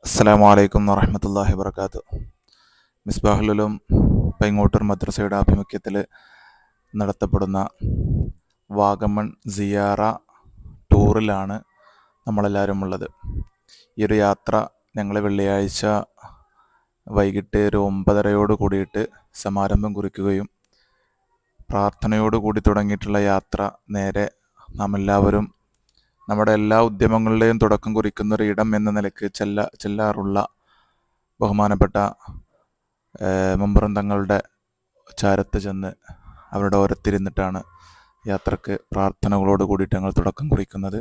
അസ്സലാമു അലൈക്കും വറഹ്മത്തുള്ളാഹി വബറകാതുഹു. മിസ്ബാഹുലുലും പൈങ്ങോട്ടൂർ മദ്രസയുടെ ആഭിമുഖ്യത്തിൽ നടത്തപ്പെടുന്ന വാഗമൺ സിയാറ ടൂറിലാണ് നമ്മളെല്ലാവരും ഉള്ളത്. ഈ ഒരു യാത്ര ഞങ്ങൾ വെള്ളിയാഴ്ച വൈകിട്ട് ഒരു 9:30 കൂടിയിട്ട് സമാരംഭം കുറിക്കുകയും പ്രാർത്ഥനയോടുകൂടി തുടങ്ങിയിട്ടുള്ള യാത്ര നേരെ നാം എല്ലാവരും നമ്മുടെ എല്ലാ ഉദ്യമങ്ങളുടെയും തുടക്കം കുറിക്കുന്ന ഒരു ഇടം എന്ന നിലയ്ക്ക് ചെല്ലാറുള്ള ബഹുമാനപ്പെട്ട മുമ്പുറം തങ്ങളുടെ ചാരത്ത് ചെന്ന് അവരുടെ ഓരത്തിരുന്നിട്ടാണ് യാത്രക്ക് പ്രാർത്ഥനകളോട് കൂടിയിട്ട് ഞങ്ങൾ തുടക്കം കുറിക്കുന്നത്.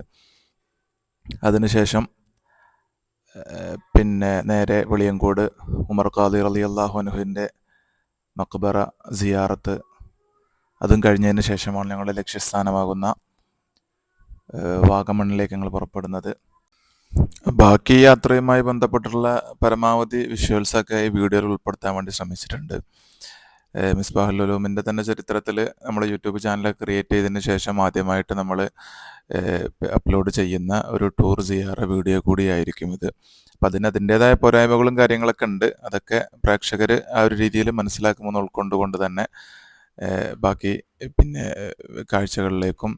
അതിനുശേഷം പിന്നെ നേരെ വെളിയങ്കോട് ഉമർ ഖാദി റളിയല്ലാഹു അൻഹുവിൻ്റെ മഖ്ബറ സിയാറത്ത്, അതും കഴിഞ്ഞതിന് ശേഷമാണ് ഞങ്ങളുടെ ലക്ഷ്യസ്ഥാനമാകുന്ന വാഗമണ്ണിലേക്ക് ഞങ്ങൾ പുറപ്പെടുന്നത്. ബാക്കി യാത്രയുമായി ബന്ധപ്പെട്ടുള്ള പരമാവധി വിഷ്വൽസൊക്കെ ഈ വീഡിയോയിൽ ഉൾപ്പെടുത്താൻ വേണ്ടി ശ്രമിച്ചിട്ടുണ്ട്. മിസ്ബാഹുൽ ഉലൂമിൻ്റെ തന്നെ ചരിത്രത്തിൽ നമ്മൾ യൂട്യൂബ് ചാനൽ ക്രിയേറ്റ് ചെയ്തതിന് ശേഷം ആദ്യമായിട്ട് നമ്മൾ അപ്ലോഡ് ചെയ്യുന്ന ഒരു ടൂർ സിയാറ വീഡിയോ കൂടിയായിരിക്കും ഇത്. അപ്പം അതിൻ്റേതായ പോരായ്മകളും കാര്യങ്ങളൊക്കെ ഉണ്ട്. അതൊക്കെ പ്രേക്ഷകർ ആ ഒരു രീതിയിൽ മനസ്സിലാക്കുമെന്ന് ഉൾക്കൊണ്ടുകൊണ്ട് തന്നെ ബാക്കി പിന്നെ കാഴ്ചകളിലേക്കും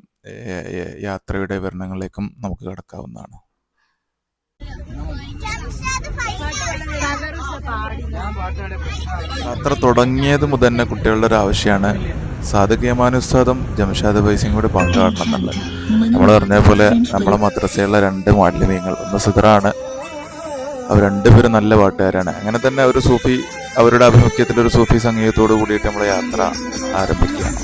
യാത്രയുടെ വിവരണങ്ങളിലേക്കും നമുക്ക് കടക്കാവുന്നതാണ്. യാത്ര തുടങ്ങിയത് മുതൽ തന്നെ കുട്ടികളുടെ ഒരു ആവശ്യമാണ് സാദിഖ് യമാൻ ഉസ്താദും ജംഷാദ് ഫൈസിയും കൂടി പങ്കാടണം എന്നുള്ളത്. നമ്മൾ പറഞ്ഞ പോലെ നമ്മളെ മദ്രസയുള്ള 2 മുഅല്ലിമീങ്ങൾ, ഒന്ന് സിദ്റാണ്, അവർ രണ്ടുപേരും നല്ല പാട്ടുകാരാണ്. അങ്ങനെ തന്നെ ഒരു സൂഫി, അവരുടെ ആഭിമുഖ്യത്തിൽ ഒരു സൂഫി സംഗീതത്തോട് കൂടിയിട്ട് നമ്മൾ യാത്ര ആരംഭിക്കുകയാണ്.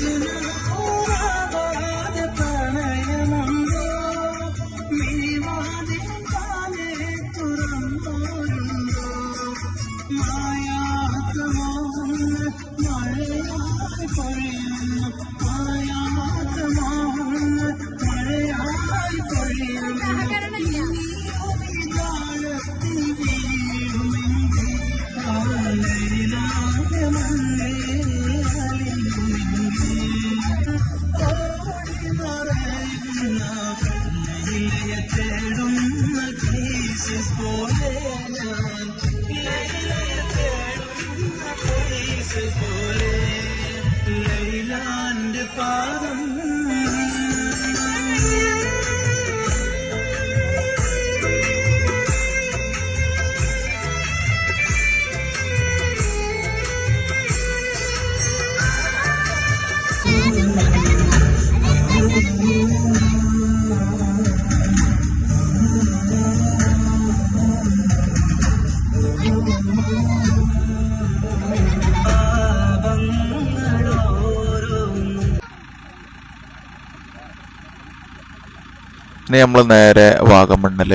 ഇനി നമ്മൾ നേരെ വാഗമണ്ണിൽ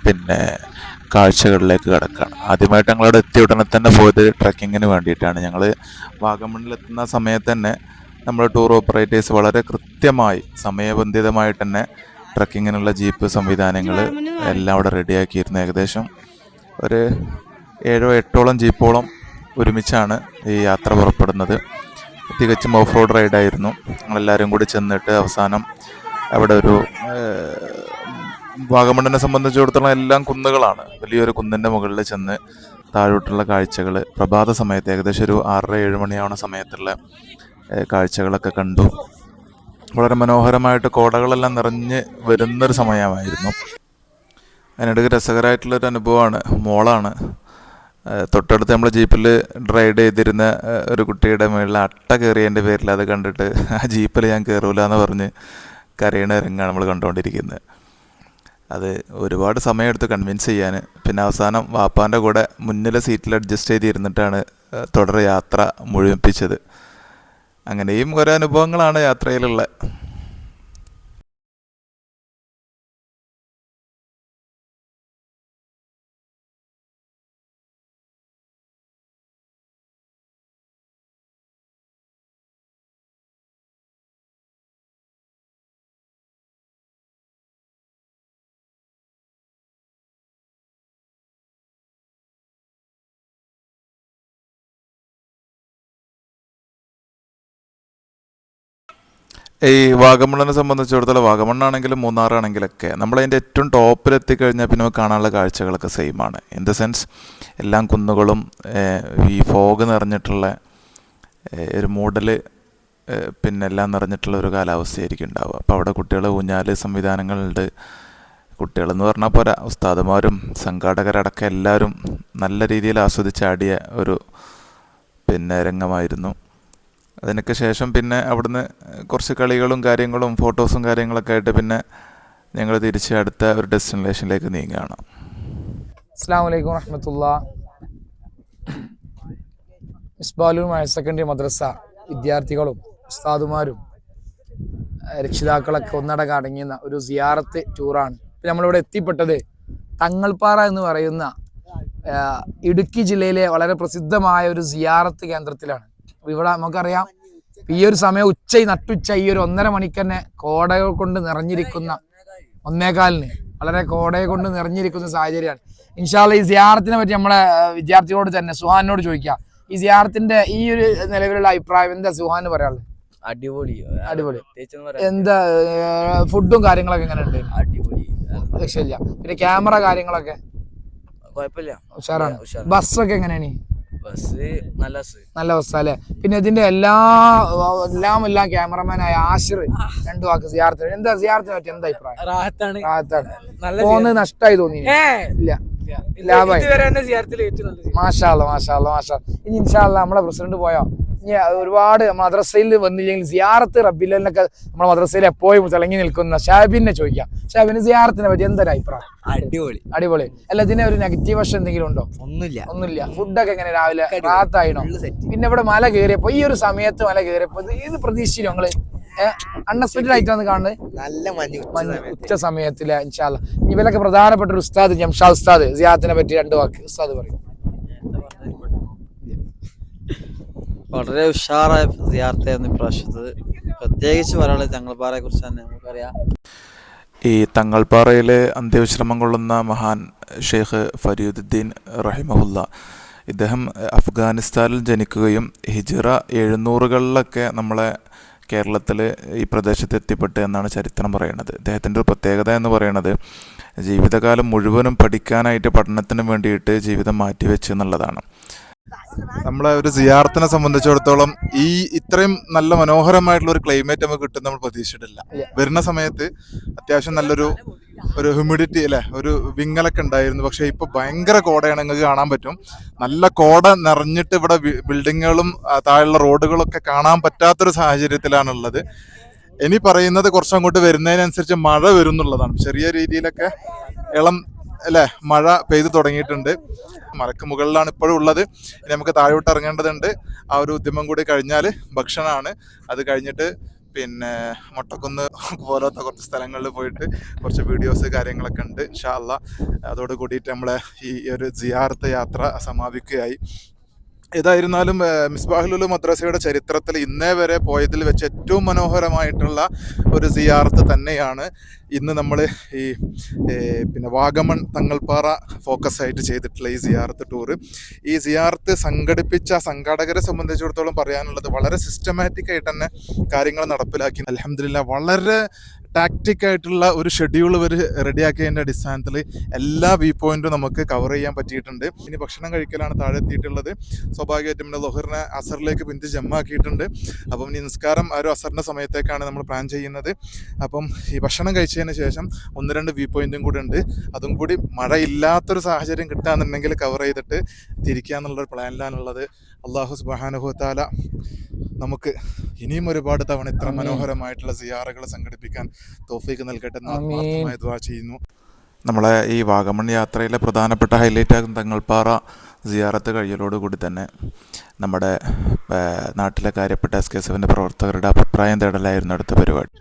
പിന്നെ കാഴ്ചകളിലേക്ക് കിടക്കുകയാണ്. ആദ്യമായിട്ട് ഞങ്ങളവിടെ എത്തിയ ഉടനെ തന്നെ പോയത് ട്രക്കിങ്ങിന് വേണ്ടിയിട്ടാണ്. ഞങ്ങൾ വാഗമണ്ണിലെത്തുന്ന സമയത്ത് തന്നെ നമ്മൾ ടൂർ ഓപ്പറേറ്റേഴ്സ് വളരെ കൃത്യമായി സമയബന്ധിതമായിട്ട് തന്നെ ട്രക്കിങ്ങിനുള്ള ജീപ്പ് സംവിധാനങ്ങൾ എല്ലാം അവിടെ റെഡിയാക്കിയിരുന്നു. ഏകദേശം ഒരു 7-8 ജീപ്പോളം ഒരുമിച്ചാണ് ഈ യാത്ര പുറപ്പെടുന്നത്. തികച്ചും ഓഫ് റോഡ് റൈഡായിരുന്നു. ഞങ്ങളെല്ലാവരും കൂടി ചെന്നിട്ട് അവസാനം അവിടെ ഒരു വാഗമണ്ണിനെ സംബന്ധിച്ചിടത്തോളം എല്ലാം കുന്നുകളാണ്. വലിയൊരു കുന്നിൻ്റെ മുകളിൽ ചെന്ന് താഴോട്ടുള്ള കാഴ്ചകൾ പ്രഭാത സമയത്ത് ഏകദേശം ഒരു 6-7 മണിയാവുന്ന സമയത്തുള്ള കാഴ്ചകളൊക്കെ കണ്ടു. വളരെ മനോഹരമായിട്ട് കോടകളെല്ലാം നിറഞ്ഞ് വരുന്നൊരു സമയമായിരുന്നു. അതിനിടയ്ക്ക് രസകരമായിട്ടുള്ളൊരു അനുഭവമാണ്. മോളാണ് തൊട്ടടുത്ത് നമ്മൾ ജീപ്പിൽ റൈഡ് ചെയ്തിരുന്ന ഒരു കുട്ടിയുടെ മുകളിൽ അട്ട കയറിയതിൻ്റെ പേരിൽ അത് കണ്ടിട്ട് ആ ജീപ്പിൽ ഞാൻ കയറൂല എന്ന് പറഞ്ഞ് കരയണ രംഗമാണ് നമ്മൾ കണ്ടുകൊണ്ടിരിക്കുന്നത്. അത് ഒരുപാട് സമയമെടുത്ത് കൺവിൻസ് ചെയ്യാൻ. പിന്നെ അവസാനം വാപ്പാൻ്റെ കൂടെ മുന്നിലെ സീറ്റിൽ അഡ്ജസ്റ്റ് ചെയ്തിരുന്നിട്ടാണ് തുടർ യാത്ര മുഴുമിപ്പിച്ചത്. അങ്ങനെയും കുറേ അനുഭവങ്ങളാണ് യാത്രയിലുള്ള. ഈ വാഗമണ്ണിനെ സംബന്ധിച്ചിടത്തോളം വാഗമണ്ണാണെങ്കിലും മൂന്നാറാണെങ്കിലൊക്കെ നമ്മളതിൻ്റെ ഏറ്റവും ടോപ്പിലെത്തിക്കഴിഞ്ഞാൽ പിന്നെ നമുക്ക് കാണാനുള്ള കാഴ്ചകളൊക്കെ സെയിമാണ്. ഇൻ ദ സെൻസ് എല്ലാം കുന്നുകളും ഈ ഫോഗ് നിറഞ്ഞിട്ടുള്ള ഒരു മൂടൽ പിന്നെ എല്ലാം നിറഞ്ഞിട്ടുള്ള ഒരു കാലാവസ്ഥയായിരിക്കും ഉണ്ടാവുക. അപ്പോൾ അവിടെ കുട്ടികൾ ഊഞ്ഞാൽ സംവിധാനങ്ങളുണ്ട്. കുട്ടികളെന്ന് പറഞ്ഞാൽ പോരാ, ഉസ്താദുമാരും സംഘാടകരടക്കം എല്ലാവരും നല്ല രീതിയിൽ ആസ്വദിച്ചാടിയ ഒരു പിന്നെ രംഗമായിരുന്നു. അതിനൊക്കെ ശേഷം പിന്നെ അവിടുന്ന് കുറച്ച് കളികളും കാര്യങ്ങളും ഫോട്ടോസും കാര്യങ്ങളൊക്കെ ആയിട്ട് പിന്നെ ഞങ്ങൾ തിരിച്ച് അടുത്ത ഒരു ഡെസ്റ്റിനേഷനിലേക്ക് നീങ്ങുകയാണ്. അസ്സലാമു അലൈക്കും വറഹ്മത്തുള്ളാഹി. മിസ്ബാഹുൽ ഹയർ സെക്കൻഡറി മദ്രസ വിദ്യാർത്ഥികളും ഉസ്താദുമാരും രക്ഷിതാക്കളൊക്കെ ഒന്നടങ്കം അടങ്ങിയ ഒരു സിയാറത്ത് ടൂറാണ്. നമ്മളിവിടെ എത്തിപ്പെട്ടത് തങ്ങൾപ്പാറ എന്ന് പറയുന്ന ഇടുക്കി ജില്ലയിലെ വളരെ പ്രസിദ്ധമായ ഒരു സിയാറത്ത് കേന്ദ്രത്തിലാണ്. ഇവിടെ നമുക്കറിയാം ഈ ഒരു സമയം നട്ടുച്ച ഈ ഒരു 1:30 മണിക്ക് തന്നെ കോടകൾ കൊണ്ട് നിറഞ്ഞിരിക്കുന്ന 1:15 വളരെ കോടയെ കൊണ്ട് നിറഞ്ഞിരിക്കുന്ന സാഹചര്യമാണ്. ഇൻഷാ അല്ലാഹ് ഈ സിയാറത്തിനെ പറ്റി നമ്മളെ വിദ്യാർത്ഥികളോട് തന്നെ സുഹാനോട് ചോദിക്കാം. ഈ സിയാറത്തിന്റെ ഈ ഒരു നിലവിലുള്ള അഭിപ്രായം എന്താ സുഹാന് പറയാനുള്ളത്? അടിപൊളി അടിപൊളി. എന്താ ഫുഡും കാര്യങ്ങളൊക്കെ എങ്ങനെ ഉണ്ട്? അടിപൊളി, രക്ഷയില്ല. പിന്നെ ക്യാമറ കാര്യങ്ങളൊക്കെ കുഴപ്പമില്ല, ഉഷാറാണ്. ബസ്സൊക്കെ എങ്ങനെയാണ്? ബസ് നല്ല ബസ്സാ അല്ലെ? പിന്നെ ഇതിന്റെ എല്ലാം ക്യാമറമാനായ ആഷിർ 2 വാക്ക് സിയാറത്തിന് എന്താ സിയാറത്തിനെ പറ്റി എന്താ അഭിപ്രായം? റാഹത്താണ്. പോകുന്നത് നഷ്ടമായി തോന്നി? ഇല്ല, ലാഭമായി. മാഷാ അല്ലാഹ്. ഇനി ഇൻഷാ അല്ലാഹ് നമ്മളെ പ്രസിഡന്റ് പോയോ? ഇനി ഒരുപാട് മദ്രസയിൽ വന്നില്ലെങ്കിൽ സിയാറത്ത് റബ്ബിലൊക്കെ നമ്മളെ മദ്രസയിൽ എപ്പോഴും തിളങ്ങി നിൽക്കുന്ന ഷാബിനെ ചോദിക്കാം. ഷാബിന് സിയാറത്തിനെ പറ്റി എന്തൊരു അഭിപ്രായം? അടിപൊളി. അല്ല, ഇതിന് ഒരു നെഗറ്റീവ് വശം എന്തെങ്കിലും ഉണ്ടോ? ഒന്നുമില്ല. ഫുഡൊക്കെ എങ്ങനെ രാവിലെ റാഹത്തായിണോ? പിന്നെ ഇവിടെ മല കയറിയപ്പോ ഈ ഒരു സമയത്ത് മല കയറിയപ്പോ ഇത് പ്രതീക്ഷിച്ചു ഞങ്ങള് അൺഎക്സ്പെക്ടഡ് ആയിട്ടാണ് കാണുന്നത്. നല്ല ഉച്ച സമയത്തില് ഇൻഷാ അല്ലാഹ്. ഇവരൊക്കെ പ്രധാനപ്പെട്ട ഒരു ഉസ്താദ് ജംഷാദ് ഉസ്താദ് സിയാറത്തിനെ പറ്റി 2 വാക്ക് ഉസ്താദ് പറയും. വളരെ ഉഷാറായ സിയാറത്തായിരുന്നു ഇപ്രാവശ്യത്തത്. പ്രത്യേകിച്ച് പറയാനുള്ളത് തങ്ങൾപ്പാറയെ കുറിച്ച് തന്നെ. നമുക്കറിയാം, ഈ തങ്ങൾപ്പാറയിൽ അന്ത്യവിശ്രമം കൊള്ളുന്ന മഹാൻ ഷെയ്ഖ് ഫരീദുദ്ദീൻ റഹിമഹുല്ല, ഇദ്ദേഹം അഫ്ഗാനിസ്ഥാനിൽ ജനിക്കുകയും ഹിജ്റ 700-കളിലൊക്കെ നമ്മളെ കേരളത്തിൽ ഈ പ്രദേശത്ത് എത്തിപ്പെട്ടു എന്നാണ് ചരിത്രം പറയുന്നത്. ഇദ്ദേഹത്തിൻ്റെ ഒരു പ്രത്യേകത എന്ന് പറയുന്നത് ജീവിതകാലം മുഴുവനും പഠിക്കാനായിട്ട് പഠനത്തിന് വേണ്ടിയിട്ട് ജീവിതം മാറ്റിവെച്ച് എന്നുള്ളതാണ്. നമ്മളെ ഒരു സിയാറത്തിനെ സംബന്ധിച്ചിടത്തോളം ഈ ഇത്രയും നല്ല മനോഹരമായിട്ടുള്ള ഒരു ക്ലൈമറ്റ് നമുക്ക് കിട്ടും നമ്മൾ പ്രതീക്ഷിച്ചിട്ടില്ല. വരുന്ന സമയത്ത് അത്യാവശ്യം നല്ലൊരു ഹ്യൂമിഡിറ്റി അല്ലേ, ഒരു വിങ്ങലൊക്കെ ഉണ്ടായിരുന്നു. പക്ഷെ ഇപ്പൊ ഭയങ്കര കോടയാണ്, നിങ്ങൾക്ക് കാണാൻ പറ്റും. നല്ല കോട നിറഞ്ഞിട്ട് ഇവിടെ ബിൽഡിങ്ങുകളും താഴെയുള്ള റോഡുകളൊക്കെ കാണാൻ പറ്റാത്തൊരു സാഹചര്യത്തിലാണുള്ളത്. ഇനി പറയുന്നത് കുറച്ചങ്ങോട്ട് വരുന്നതിനനുസരിച്ച് മഴ വരും എന്നുള്ളതാണ്. ചെറിയ രീതിയിലൊക്കെ ഇളം അല്ലേ മഴ പെയ്തു തുടങ്ങിയിട്ടുണ്ട്. മലക്ക് മുകളിലാണ് ഇപ്പോഴും ഉള്ളത്. ഇനി നമുക്ക് താഴോട്ട് ഇറങ്ങേണ്ടതുണ്ട്. ആ ഒരു ഉദ്യമം കൂടി കഴിഞ്ഞാൽ ഭക്ഷണമാണ്. അത് കഴിഞ്ഞിട്ട് പിന്നെ മൊട്ടക്കുന്ന് പോലത്തെ കുറച്ച് സ്ഥലങ്ങളിൽ പോയിട്ട് കുറച്ച് വീഡിയോസ് കാര്യങ്ങളൊക്കെ ഉണ്ട്. ഇൻഷാ അല്ലാഹ് അതോട് കൂടിയിട്ട് നമ്മളെ ഈ ഒരു സിയാറത്ത് യാത്ര സമാപിക്കുകയായി. ഏതായിരുന്നാലും മിസ്ബാഹുൽ മദ്രസയുടെ ചരിത്രത്തിൽ ഇന്നേ വരെ പോയതിൽ വെച്ച് ഏറ്റവും മനോഹരമായിട്ടുള്ള ഒരു സിയാറത്ത് തന്നെയാണ് ഇന്ന് നമ്മൾ ഈ പിന്നെ വാഗമൺ തങ്ങൾപ്പാറ ഫോക്കസ് ആയിട്ട് ചെയ്തിട്ടുള്ള ഈ സിയാറത്ത് ടൂറ്. ഈ സിയാറത്ത് സംഘടിപ്പിച്ച സംഘാടകരെ സംബന്ധിച്ചിടത്തോളം പറയാനുള്ളത് വളരെ സിസ്റ്റമാറ്റിക് ആയിട്ട് തന്നെ കാര്യങ്ങൾ നടപ്പിലാക്കി. അൽഹംദുലില്ലാഹ് വളരെ ടാക്റ്റിക് ആയിട്ടുള്ള ഒരു ഷെഡ്യൂൾ ഇവർ റെഡിയാക്കിയതിൻ്റെ അടിസ്ഥാനത്തിൽ എല്ലാ വ്യൂ പോയിന്റും നമുക്ക് കവർ ചെയ്യാൻ പറ്റിയിട്ടുണ്ട്. ഇനി ഭക്ഷണം കഴിക്കലാണ് താഴെ എത്തിയിട്ടുള്ളത്. സ്വാഭാവികമായിട്ടും പിന്നെ ലൊഹറിനെ അസറിലേക്ക് പിന്ത് ജമ്മാക്കിയിട്ടുണ്ട്. അപ്പം ഈ നിസ്കാരം ആ ഒരു അസറിൻ്റെ സമയത്തേക്കാണ് നമ്മൾ പ്ലാൻ ചെയ്യുന്നത്. അപ്പം ഈ ഭക്ഷണം കഴിച്ചതിന് ശേഷം 1-2 വ്യൂ പോയിന്റും കൂടി ഉണ്ട്. അതും കൂടി മഴയില്ലാത്തൊരു സാഹചര്യം കിട്ടുകയാണെന്നുണ്ടെങ്കിൽ കവർ ചെയ്തിട്ട് തിരിക്കുക എന്നുള്ളൊരു പ്ലാനിലാണുള്ളത്. അള്ളാഹു സുബ്ഹാനഹു വ തആല നമുക്ക് ഇനിയും ഒരുപാട് തവണ ഇത്ര മനോഹരമായിട്ടുള്ള സിയാറകൾ സംഘടിപ്പിക്കാൻ തൗഫീഖ് നൽകട്ടെ എന്ന് ആത്മാർത്ഥമായി ദുആ ചെയ്യുന്നു. നമ്മളെ ഈ വാഗമൺ യാത്രയിലെ പ്രധാനപ്പെട്ട ഹൈലൈറ്റ് ആകുന്ന തങ്ങൾപ്പാറ സിയാറത്ത് കഴിയലോടുകൂടി തന്നെ നമ്മുടെ നാട്ടിലെ കാര്യപ്പെട്ട SKSFന്റെ പ്രവർത്തകരുടെ അഭിപ്രായം തേടലായിരുന്നു അടുത്ത പരിപാടി.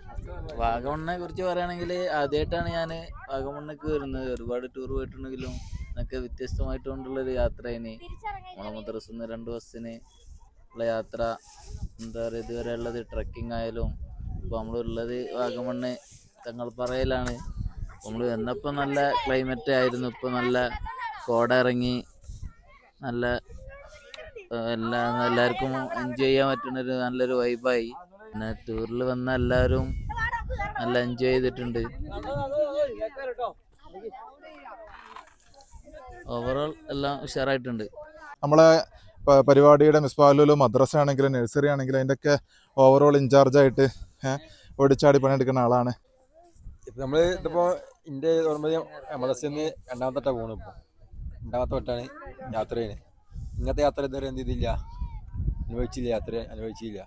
വാഗമണ്ണിനെ കുറിച്ച് പറയുകയാണെങ്കിൽ ആദ്യമായിട്ടാണ് ഞാൻ വാഗമണ്ണിലേക്ക് വരുന്നത്. ഒരുപാട് ടൂർ പോയിട്ടുണ്ടെങ്കിലും എന്നൊക്കെ വ്യത്യസ്തമായിട്ടുള്ളൊരു യാത്ര. ഇനി നമ്മളെ മദ്രസന്ന് 2 ബസ്സിന് ഉള്ള യാത്ര, എന്താ പറയുക, ഇതുവരെ ഉള്ളത് ട്രക്കിംഗ് ആയാലും. ഇപ്പോൾ നമ്മളുള്ളത് വാഗമണ്ണ് തങ്ങൾപ്പാറയിലാണ്. നമ്മൾ വന്നപ്പോൾ നല്ല ക്ലൈമറ്റ് ആയിരുന്നു. ഇപ്പോൾ നല്ല കോട ഇറങ്ങി, നല്ല എല്ലാവർക്കും എൻജോയ് ചെയ്യാൻ പറ്റുന്നൊരു നല്ലൊരു വൈബായി. പിന്നെ ടൂറിൽ വന്ന എല്ലാവരും നല്ല എൻജോയ് ചെയ്തിട്ടുണ്ട്. ഓവറോൾ എല്ലാം ഉഷാറായിട്ടുണ്ട്. നമ്മളെ പരിപാടിയുടെ മിസ്ബാഹുലുലൂം മദ്രസ ആണെങ്കിലും നഴ്സറി ആണെങ്കിലും അതിൻ്റെയൊക്കെ ഓവറോൾ ഇൻചാർജായിട്ട് ഓടിച്ചാടി പണിയെടുക്കുന്ന ആളാണ്. ഇപ്പം നമ്മൾ ഇതിപ്പോൾ എൻ്റെ ഓർമ്മ മദ്രസയിൽ രണ്ടാമത്തെ പോകണം. ഇപ്പോൾ രണ്ടാമത്തെ വട്ടാണ് യാത്ര ചെയ്യുന്നത്. ഇങ്ങനത്തെ യാത്ര ഇതുവരെ എന്ത് ചെയ്തില്ല, അനുഭവിച്ചില്ല.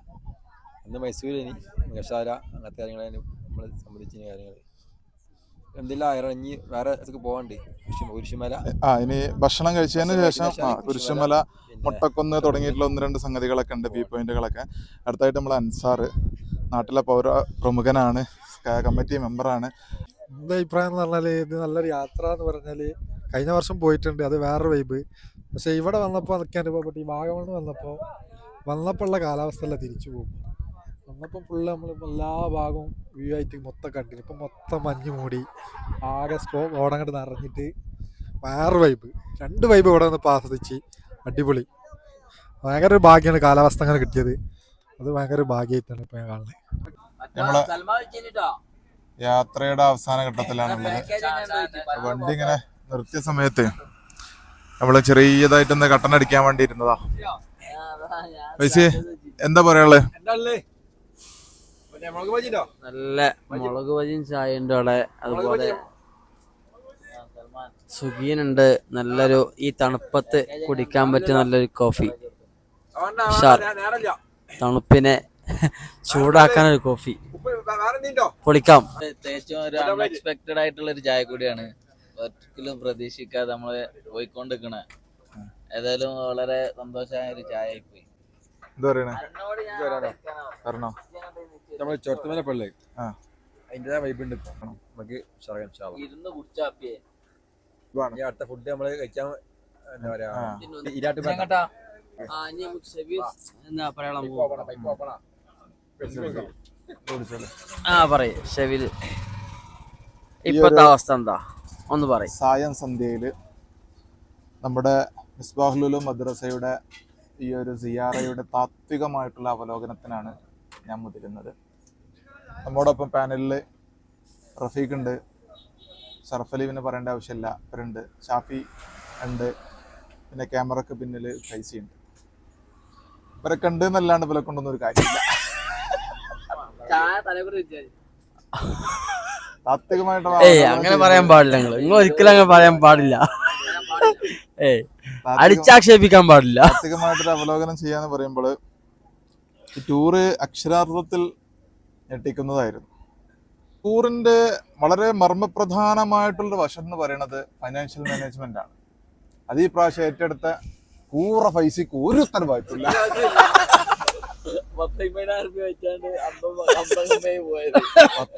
അന്ന് മൈസൂരിന് മൃഗശാല അങ്ങനത്തെ കാര്യങ്ങളാണ് നമ്മൾ സംബന്ധിച്ച കാര്യങ്ങൾ. എന്തെല്ലാം ഇറങ്ങി വേറെ പോകാണ്ട് കുരിശുമല. ഇനി ഭക്ഷണം കഴിച്ചതിന് ശേഷം കുരിശുമല, മുട്ടക്കൊന്ന് തുടങ്ങിയിട്ടുള്ള 1-2 സംഗതികളൊക്കെ ഉണ്ട്, വ്യൂ പോയിന്റുകളൊക്കെ. അടുത്തായിട്ട് നമ്മൾ അൻസാർ, നാട്ടിലെ പൗര പ്രമുഖനാണ്, കമ്മിറ്റി മെമ്പറാണ്. എൻ്റെ അഭിപ്രായം എന്ന് പറഞ്ഞാൽ ഇത് നല്ലൊരു യാത്ര എന്ന് പറഞ്ഞാൽ കഴിഞ്ഞ വർഷം പോയിട്ടുണ്ട്, അത് വേറൊരു വൈബ്. പക്ഷേ ഇവിടെ വന്നപ്പോൾ അതൊക്കെ അനുഭവപ്പെട്ടു. ഈ വാഗമണ് വന്നപ്പോൾ ഉള്ള കാലാവസ്ഥയെല്ലാം തിരിച്ചു പോകും. വന്നപ്പോൾ ഫുള്ള് നമ്മൾ എല്ലാ ഭാഗവും വ്യൂ ആയിട്ട് മൊത്തം കണ്ടിന്. ഇപ്പം മൊത്തം മഞ്ഞ് മൂടി ആകെ ഓടങ്ങോട്ട് നിറഞ്ഞിട്ട് വേറെ വൈബ്. 2 വൈബ് ഇവിടെ വന്നപ്പോൾ ആസ്വദിച്ച് അടിപൊളി. ഭയങ്കര ഒരു ഭാഗ്യമാണ് കാലാവസ്ഥ അങ്ങനെ കിട്ടിയത്. അത് ഭയങ്കര ഒരു ഭാഗ്യമായിട്ടാണ് ഇപ്പം ഞാൻ കാണുന്നത്. നമ്മളെ യാത്രയുടെ അവസാന ഘട്ടത്തിലാണുള്ളത്. വണ്ടി ഇങ്ങനെ നിർത്തിയ സമയത്ത് നമ്മള് ചെറിയതായിട്ടൊന്ന് കട്ടനടിക്കാൻ വേണ്ടി ഇരുന്നതാ. പൈസ എന്താ പറയാനുള്ളത്? നല്ല മുളക് ബജിയും ചായ ഉണ്ട് അവിടെ. അതുപോലെ സുഖീനുണ്ട്. നല്ലൊരു ഈ തണുപ്പത്ത് കുടിക്കാൻ പറ്റിയ നല്ലൊരു കോഫി. തണുപ്പിനെ ചൂടാക്കാനൊരു കോഫി പൊളിക്കാം. പ്രത്യേകിച്ചും ഒരു അൺഎക്സ്പെക്റ്റഡ് ആയിട്ടുള്ള ഒരു ചായ കൂടിയാണ്. ഒരിക്കലും പ്രതീക്ഷിക്കാതെ നമ്മള് പോയിക്കൊണ്ടിരിക്കണ. ഏതായാലും വളരെ സന്തോഷമായ ഒരു ചായ ആയിപ്പോയി. നമ്മൾ ചുരത്തുമല പള്ളി അതിൻ്റെതായ വൈബ് ഉണ്ട്. നമുക്ക് ഇരുന്ന് കുടിച്ചാപ്പിയേ. അടുത്ത ഫുഡ് നമ്മള് കഴിക്കാൻ എന്താ പറയാ, പറയ് ഷെവിൽ ഇപ്പത്തെ അവസ്ഥ എന്താ ഒന്ന് പറയും. സായം സന്ധ്യയില് നമ്മുടെ മിസ്ബാഹുലുലൂം മദ്രസയുടെ ഈ ഒരു സിയാറയുടെ താത്വികമായിട്ടുള്ള അവലോകനത്തിനാണ് ഞാൻ മുതിരുന്നത്. നമ്മോടൊപ്പം പാനലിൽ റഫീഖ് ഉണ്ട്, ഷറഫലീവിനെ പറയേണ്ട ആവശ്യമില്ല, ഇവരുണ്ട്, ഷാഫി ഉണ്ട്, പിന്നെ ക്യാമറക്ക് പിന്നിൽ ഫൈസിയുണ്ട്. ഇവരൊക്കെ ഉണ്ട് എന്നല്ലാണ്ട് ഇവരെ കൊണ്ടൊന്നും ഒരു കാര്യമില്ല. അങ്ങനെ പറയാൻ പാടില്ല. നിങ്ങൾ ഒരിക്കലും അങ്ങനെ പറയാൻ പാടില്ല. അടിച്ചാക്ഷേപിക്കാൻ പാടില്ല. താത്വികമായിട്ടൊരു അവലോകനം ചെയ്യാന്ന് പറയുമ്പോൾ ഈ ടൂറ് അക്ഷരാർത്ഥത്തിൽ ഞെട്ടിക്കുന്നതായിരുന്നു. ടൂറിന്റെ വളരെ മർമ്മപ്രധാനമായിട്ടുള്ള വശം എന്ന് പറയുന്നത് ഫൈനാൻഷ്യൽ മാനേജ്മെന്റ് ആണ്. അത് ഈ പ്രാവശ്യം ഏറ്റെടുത്ത കൂറ പൈസക്ക് ഒരു ഉത്തരവാദിത്തമില്ല.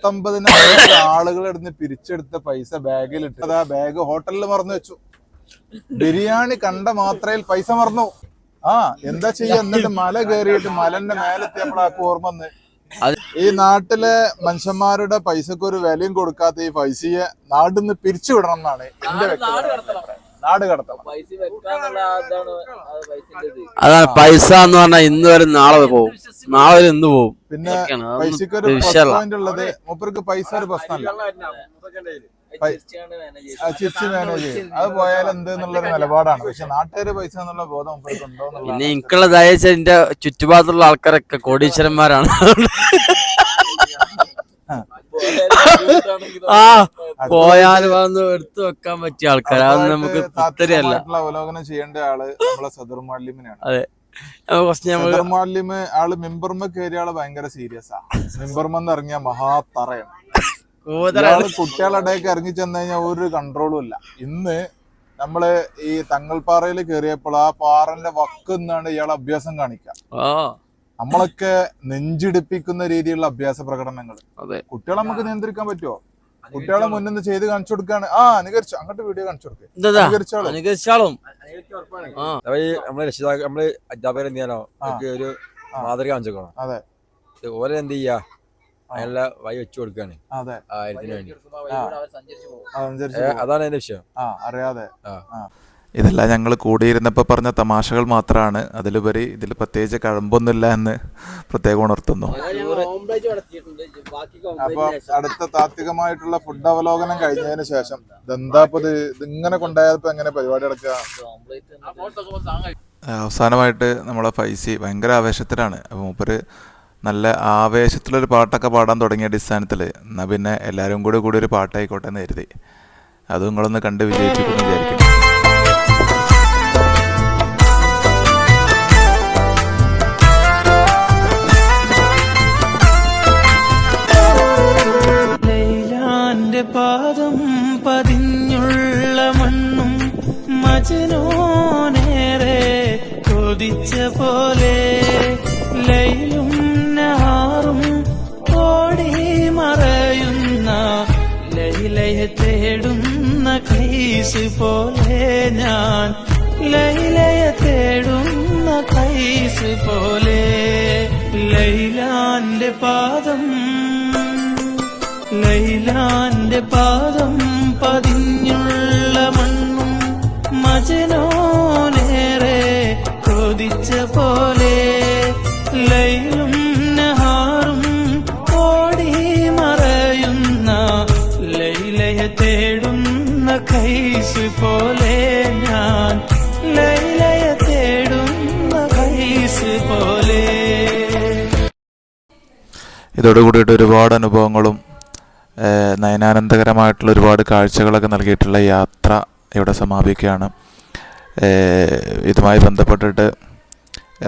19,000 ആളുകളെടുന്ന് പിരിച്ചെടുത്ത പൈസ ബാഗിലിട്ട് അതാ ബാഗ് ഹോട്ടലിൽ മറന്നു വെച്ചു. ബിരിയാണി കണ്ട മാത്രയിൽ പൈസ മറന്നു. എന്താ ചെയ്യാ? എന്നിട്ട് മല കയറിയിട്ട് മലന്റെ മേലെത്തിയപ്പോഴാക്ക് ഓർമ്മ വന്ന് ഈ നാട്ടിലെ മനുഷ്യന്മാരുടെ പൈസക്ക് ഒരു വിലയും കൊടുക്കാത്ത ഈ പൈസയെ നാടിന്ന് പിരിച്ചു വിടണം എന്നാണ് എന്റെ വ്യക്തി. നാട് കടത്തണം. അതാണ് പൈസ എന്ന് പറഞ്ഞാൽ ഇന്ന് വരെ നാളെ പോകും, നാളെ ഇന്ന് പോകും. പിന്നെ പൈസക്ക് ഒരു പ്ലസ് പോയിന്റ് ഉള്ളത് മൂപ്പർക്ക് പൈസ ഒരു പ്രശ്നമല്ല, ചിരിച്ച് മാനേജ് ചെയ്യും. അത് പോയാൽ എന്ത് എന്നുള്ളൊരു നിലപാടാണ്. പക്ഷെ നാട്ടുകാര് പൈസ എന്നുള്ള ബോധം മൂപ്പർക്ക് ഉണ്ടോ എന്നുള്ള. പിന്നെ എനിക്കുള്ള ദയച്ച എന്റെ ചുറ്റുപാടുള്ള ആൾക്കാരൊക്കെ കോടീശ്വരന്മാരാണ്. പോയാലും അതൊന്ന് എടുത്തു വെക്കാൻ പറ്റിയ ആൾക്കാർ. അതൊന്നും നമുക്ക് അവലോകനം ചെയ്യേണ്ട ആള് നമ്മളെ സദർ മുഅല്ലിമിനാണ്. അതെ, സദർ മുഅല്ലിമ് ആള് മിമ്പർമ കയറിയ ആള് ഭയങ്കര സീരിയസ് ആ. മിമ്പർമെന്ന് ഇറങ്ങിയ മഹാത്തറയാണ്. കുട്ടികളുടെ ഇടയ്ക്ക് ഇറങ്ങി ചെന്ന് കഴിഞ്ഞാൽ ഒരു കൺട്രോളും ഇല്ല. ഇന്ന് നമ്മള് ഈ തങ്ങൾപ്പാറയിൽ കയറിയപ്പോൾ ആ പാറന്റെ വക്ക് എന്നാണ് ഇയാൾ അഭ്യാസം കാണിക്കുക. നമ്മളൊക്കെ നെഞ്ചിടിപ്പിക്കുന്ന രീതിയിലുള്ള അഭ്യാസ പ്രകടനങ്ങൾ. കുട്ടികളെ നമുക്ക് നിയന്ത്രിക്കാൻ പറ്റുമോ? കുട്ടികളെ മുന്നിൽ നിന്ന് ചെയ്ത് കാണിച്ചു കൊടുക്കാണ്. അനുകരിച്ചു, അങ്ങോട്ട് വീഡിയോ കാണിച്ചു കൊടുക്കുക. നമ്മള് രക്ഷിതാക്കൾ നമ്മള് അധ്യാപകർ എന്ത് ചെയ്യാനോ ഒരു മാതൃക കാണിച്ചേക്കണം. അതെ, ഓരോ എന്ത് ചെയ്യാ അതിനുള്ള വഴി വെച്ചു കൊടുക്കാണ്. അതെ, കാര്യത്തിന് വേണ്ടി. അതാണ് അതാണ് എന്റെ വിഷയം. അറിയാതെ ഇതെല്ലാം ഞങ്ങൾ കൂടിയിരുന്നപ്പോൾ പറഞ്ഞ തമാശകൾ മാത്രമാണ്. അതിലുപരി ഇതിൽ പ്രത്യേകിച്ച് കഴമ്പൊന്നുമില്ല എന്ന് പ്രത്യേകം ഉണർത്തുന്നു. അപ്പോൾ അടുത്ത താത്വികമായിട്ടുള്ള ഫുഡ് അവലോകനം കഴിഞ്ഞതിന് ശേഷം ഇതെന്താപ്പത് ഇതിങ്ങനെ കൊണ്ടുപോയപ്പോൾ എങ്ങനെ പരിപാടി നടക്കുക? അവസാനമായിട്ട് നമ്മളെ ഫൈസി ഭയങ്കര ആവേശത്തിലാണ്. അപ്പോൾ മൂപ്പര് നല്ല ആവേശത്തിലൊരു പാട്ടൊക്കെ പാടാൻ തുടങ്ങിയ അടിസ്ഥാനത്തിൽ എന്നാൽ പിന്നെ എല്ലാവരും കൂടി ഒരു പാട്ടായിക്കോട്ടെ എന്ന് കരുതി. അത് നിങ്ങളൊന്ന് കണ്ട് വിജയിപ്പിക്കുമെന്ന് വിചാരിക്കും. പാദം പതിഞ്ഞുള്ള മണ്ണും മജ്നൂനേറെ കൊതിച്ച പോലെ ലൈലും നഹാറും ഓടി മറയുന്ന ലൈലയെ തേടുന്ന കൈസ് പോലെ ഞാൻ ലൈലയെ തേടുന്ന കൈസ് പോലെ ലൈലാന്റെ പാദം ലൈലാന്റെ പാദം പതിഞ്ഞുള്ള മണ്ണും മജ്നൂനേറെ കൊതിച്ച പോലെ ലൈലും നഹാറും ഓടി മറയുന്ന ലൈലയെ തേടുന്ന കൈസ് പോലെ ഞാൻ ലൈലയെ തേടുന്ന കൈസ് പോലെ. ഇതോടുകൂടിയിട്ട് ഒരുപാട് അനുഭവങ്ങളും നയനാനന്ദകരമായിട്ടുള്ള ഒരുപാട് കാഴ്ചകളൊക്കെ നൽകിയിട്ടുള്ള യാത്ര ഇവിടെ സമാപിക്കുകയാണ്. ഇതുമായി ബന്ധപ്പെട്ടിട്ട്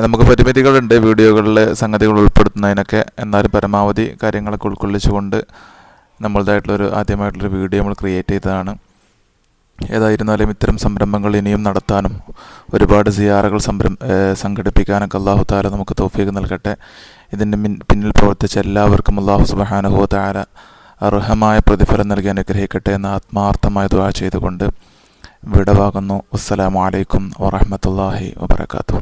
നമുക്ക് പരിമിതികളുണ്ട് വീഡിയോകളിൽ സംഗതികൾ ഉൾപ്പെടുത്തുന്നതിനൊക്കെ. എന്നാലും പരമാവധി കാര്യങ്ങളൊക്കെ ഉൾക്കൊള്ളിച്ചുകൊണ്ട് ആദ്യമായിട്ടുള്ളൊരു വീഡിയോ നമ്മൾ ക്രിയേറ്റ് ചെയ്തതാണ്. ഏതായിരുന്നാലും ഇത്തരം സംരംഭങ്ങൾ ഇനിയും നടത്താനും ഒരുപാട് സിയാറകൾ സംഘടിപ്പിക്കാനൊക്കെ അല്ലാഹു തആല നമുക്ക് തൗഫീഖ് നൽകട്ടെ. ഇതിൻ്റെ പിന്നിൽ പ്രവർത്തിച്ച എല്ലാവർക്കും അല്ലാഹു സുബ്ഹാനഹു വ തആല അർഹമായ പ്രതിഫലം നൽകി അനുഗ്രഹിക്കട്ടെ എന്ന് ആത്മാർത്ഥമായ ദുആ ചെയ്തുകൊണ്ട് വിടവാകുന്നു. അസ്സലാമു അലൈക്കും വറഹ്മത്തുള്ളാഹി വബറകാതുഹു.